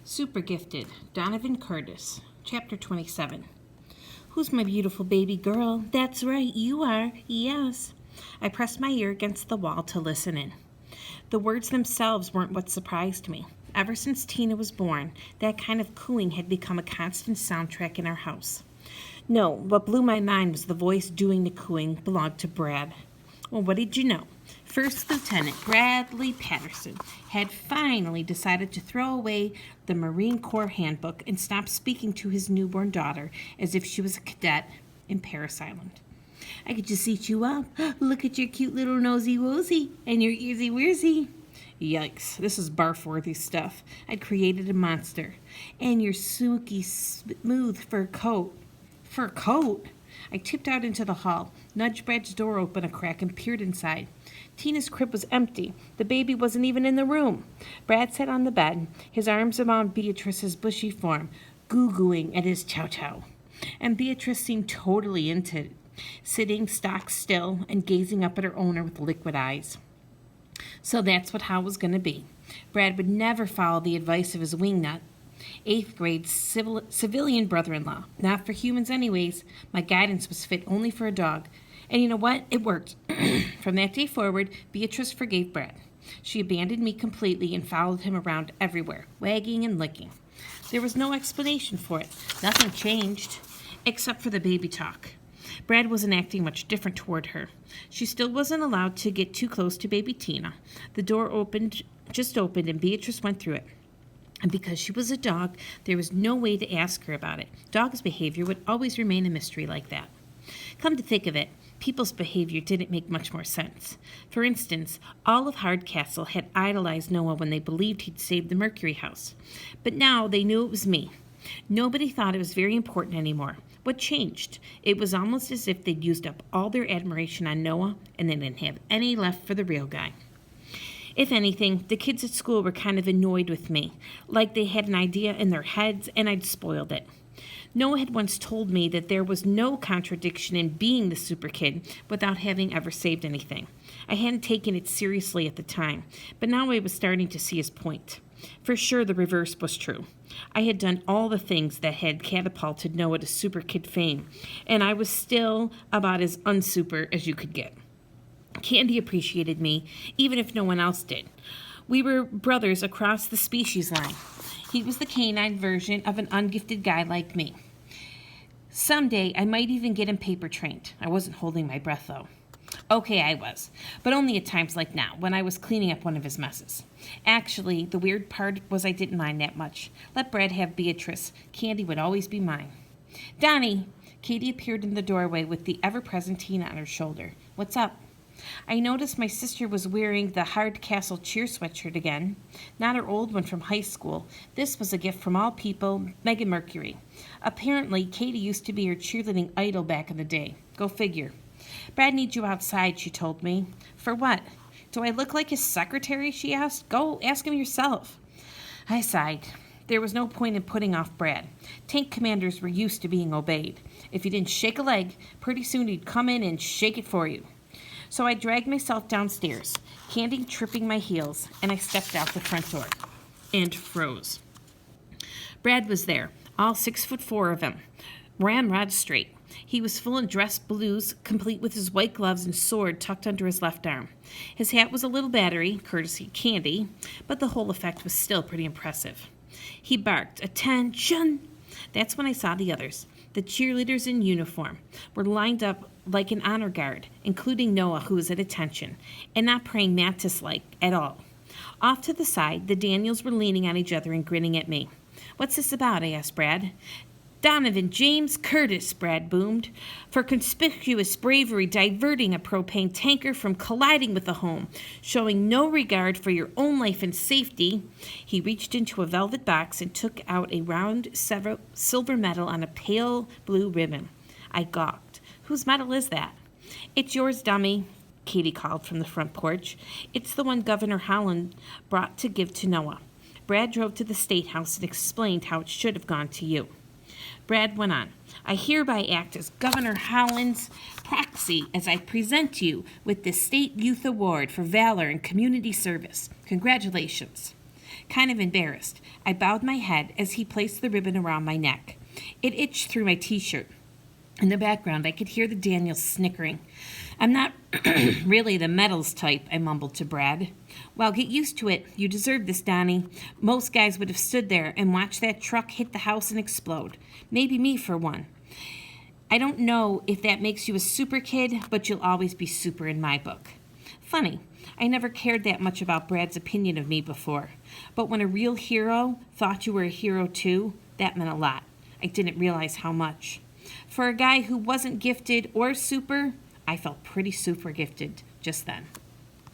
Super Gifted, Donovan Curtis, Chapter 27. Who's my beautiful baby girl? That's right, you are, yes. I pressed my ear against the wall to listen in. The words themselves weren't what surprised me. Ever since Tina was born, that kind of cooing had become a constant soundtrack in our house. No, what blew my mind was the voice doing the cooing belonged to Brad. Well, what did you know? First Lieutenant Bradley Patterson had finally decided to throw away the Marine Corps handbook and stop speaking to his newborn daughter as if she was a cadet in Parris Island. I could just eat you up. Look at your cute little nosy wosy and your earsy wearsy. Yikes, this is barf-worthy stuff. I'd created a monster. And your silky smooth fur coat. Fur coat? I tipped out into the hall, nudged Brad's door open a crack, and peered inside. Tina's crib was empty. The baby wasn't even in the room. Brad sat on the bed, his arms around Beatrice's bushy form, goo-gooing at his chow-chow. And Beatrice seemed totally into it, sitting stock still and gazing up at her owner with liquid eyes. So that's what Hal was going to be. Brad would never follow the advice of his wingnut, 8th grade civilian brother-in-law. Not for humans anyways. My guidance was fit only for a dog. And you know what? It worked. From that day forward, Beatrice forgave Brad. She abandoned me completely and followed him around everywhere, wagging and licking. There was no explanation for it. Nothing changed, except for the baby talk. Brad wasn't acting much different toward her. She still wasn't allowed to get too close to baby Tina. The door just opened, and Beatrice went through it. And because she was a dog, there was no way to ask her about it. Dogs' behavior would always remain a mystery like that. Come to think of it, people's behavior didn't make much more sense. For instance, all of Hardcastle had idolized Noah when they believed he'd saved the Mercury house. But now they knew it was me. Nobody thought it was very important anymore. What changed? It was almost as if they'd used up all their admiration on Noah and they didn't have any left for the real guy. If anything, the kids at school were kind of annoyed with me, like they had an idea in their heads and I'd spoiled it. Noah had once told me that there was no contradiction in being the super kid without having ever saved anything. I hadn't taken it seriously at the time, but now I was starting to see his point. For sure, the reverse was true. I had done all the things that had catapulted Noah to super kid fame, and I was still about as unsuper as you could get. Candy appreciated me, even if no one else did. We were brothers across the species line. He was the canine version of an ungifted guy like me. Someday, I might even get him paper trained. I wasn't holding my breath, though. Okay, I was, but only at times like now, when I was cleaning up one of his messes. Actually, the weird part was I didn't mind that much. Let Brad have Beatrice. Candy would always be mine. Donnie! Katie appeared in the doorway with the ever-present Tina on her shoulder. What's up? I noticed my sister was wearing the Hardcastle cheer sweatshirt again. Not her old one from high school. This was a gift from all people, Megan Mercury. Apparently, Katie used to be her cheerleading idol back in the day. Go figure. Brad needs you outside, she told me. For what? Do I look like his secretary, she asked. Go ask him yourself. I sighed. There was no point in putting off Brad. Tank commanders were used to being obeyed. If you didn't shake a leg, pretty soon he'd come in and shake it for you. So I dragged myself downstairs, Candy tripping my heels, and I stepped out the front door and froze. Brad was there, all 6'4" of him, ramrod straight. He was full in dress blues, complete with his white gloves and sword tucked under his left arm. His hat was a little battery, courtesy Candy, but the whole effect was still pretty impressive. He barked, "Attention!" That's when I saw the others. The cheerleaders in uniform were lined up like an honor guard, including Noah, who was at attention, and not praying mantis-like at all. Off to the side, the Daniels were leaning on each other and grinning at me. What's this about? I asked Brad. Donovan James Curtis, Brad boomed, for conspicuous bravery diverting a propane tanker from colliding with a home, showing no regard for your own life and safety. He reached into a velvet box and took out a round silver medal on a pale blue ribbon. I gawked. Whose medal is that? It's yours, dummy, Katie called from the front porch. It's the one Governor Holland brought to give to Noah. Brad drove to the State House and explained how it should have gone to you. Brad went on. I hereby act as Governor Holland's proxy as I present you with the State Youth Award for Valor and Community Service. Congratulations. Kind of embarrassed, I bowed my head as he placed the ribbon around my neck. It itched through my t-shirt. In the background, I could hear the Daniels snickering. I'm not really the medals type, I mumbled to Brad. Well, get used to it. You deserve this, Donnie. Most guys would have stood there and watched that truck hit the house and explode. Maybe me for one. I don't know if that makes you a super kid, but you'll always be super in my book. Funny, I never cared that much about Brad's opinion of me before. But when a real hero thought you were a hero too, that meant a lot. I didn't realize how much. For a guy who wasn't gifted or super, I felt pretty super gifted just then.